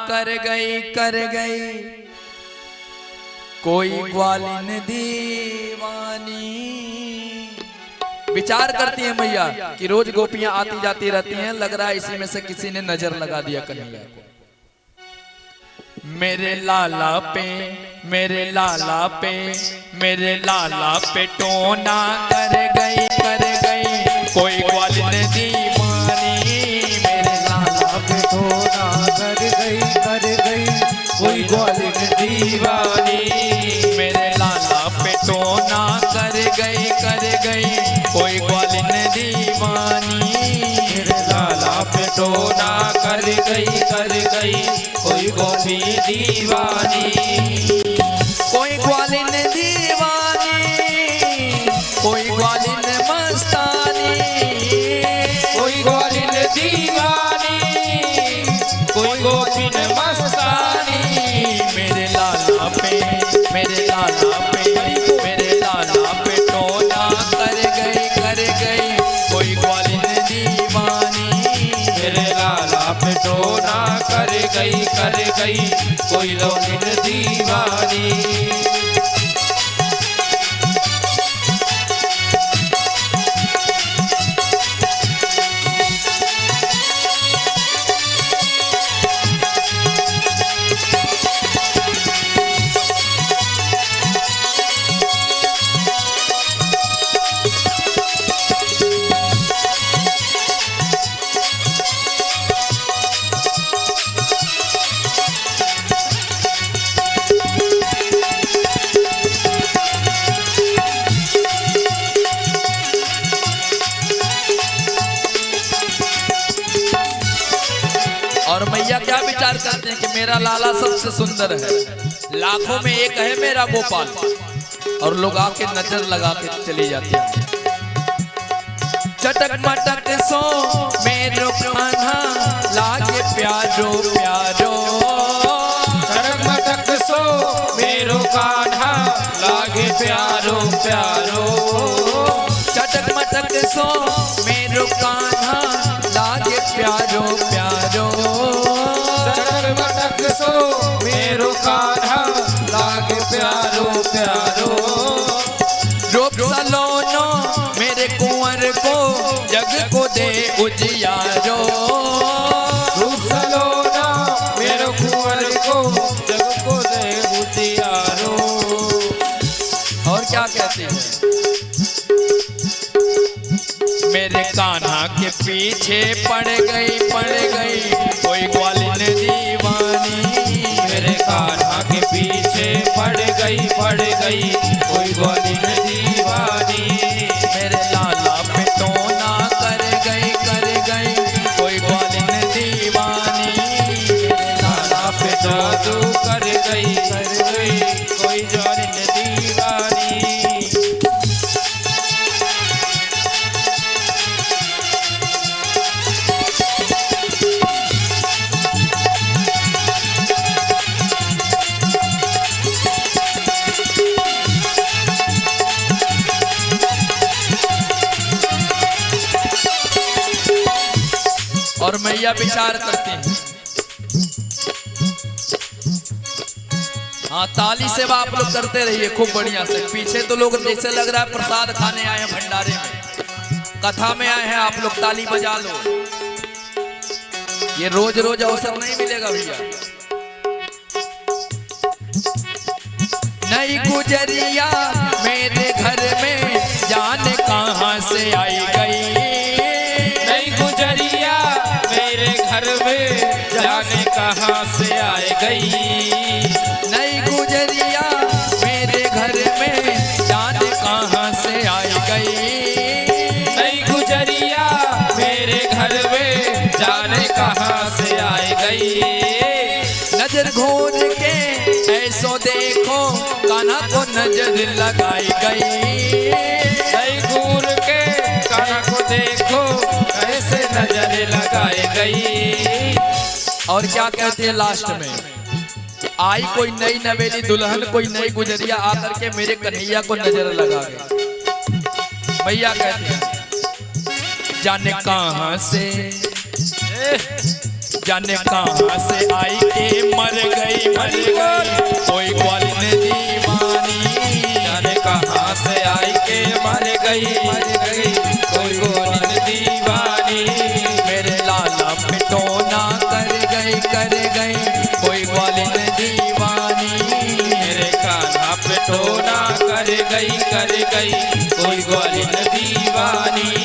कर गई कोई ग्वालिन दीवानी। विचार करती है मैया कि रोज गोपियां आती जाती रहती हैं, लग रहा है इसी में से किसी ने नजर लगा दिया कन्हैया को। मेरे लाला पे मेरे लाला पे मेरे लाला पे टोना कर गई कोई ग्वालिन दीवानी। मेरे लाला पे टोना कर गई कोई ग्वालिन दीवानी। मेरे लाला पे टोना कर गई कोई ग्वालिन दीवानी। मेरे लाला पे टोना कर गई कोई गोपी दीवानी। कोई ग्वालिन दीवानी कोई ग्वालिन मस्तानी। कोई ग्वालिन दीवानी कोई गोपिन मस्तानी। मेरे लाला पे मेरे लाला पे मेरे लाला पे टोना कर गई कोई ग्वालिन दीवानी। मेरे लाला पे टोना कर गई कोई गोपिन दीवानी। और मैया क्या विचार करते हैं कि मेरा लाला सबसे सुंदर है, लाखों में एक है मेरा गोपाल। और लोग आके नजर लगा के चली जाती है। चटक मटक सो मेरो कान्हा लागे प्यारो प्यारो। चटक मटक सो मेरो कान्हा लागे प्यारो प्यारो। चटक मटक सो मेरो कान्हा लागे प्यारो प्यारो। चटक मटक सो मेरो कान्हा लागे प्यारो प्यारो। रूप सलोनो मेरे कुंवर को जग को दे उजियारो। रूप सलोना मेरो कुंवर को जग को दे उजियारो। और क्या कहते हैं, मेरे कान्हा के पीछे पड़ गई कोई ग्वालिन दीवानी। मेरे कान्हा के पीछे पड़ गई कोई ग्वालिन दीवानी। मेरे लाला पे टोना कर गई कोई ग्वालिन दीवानी। मेरे लाला पे जादू कर गई कोई ग्वालिन दीवानी। और मैया विचार करते हैं। हाँ, ताली से आप लोग करते रहिए खूब बढ़िया से। पीछे तो लोग जैसे लग रहा है प्रसाद खाने आए हैं, भंडारे में, कथा में आए हैं। आप लोग ताली बजा लो, ये रोज रोज अवसर नहीं मिलेगा भैया। नई गुजरिया मेरे घर में जाने कहां से आई गई। नई गुजरिया मेरे घर में जाने कहां से आई गई। नई गुजरिया मेरे घर में जाने कहां से आई गई। नई गुजरिया मेरे घर में जाने कहां से आई गई। नजर घूर के ऐसो देखो कान्हा को नजर लगाई गई। नई घूर के कान्हा को देखो ऐसे नजर लगाई गई। और क्या कहते हैं लास्ट में, आई कोई नई नवेली दुल्हन कोई नई गुजरिया आकर के मेरे कन्हैया को नजर लगा गई। भैया कहते हैं जाने कहां से आई के मर गई, कोई ग्वालिन दीवानी, जाने कहाँ से आई के मर गई, कोई ग्वालिन दीवानी। मेरे लाला पिटोना कर गई कोई ग्वालिन दीवानी, मेरे कान्हा पे टोना कर गई, कोई ग्वालिन दीवानी।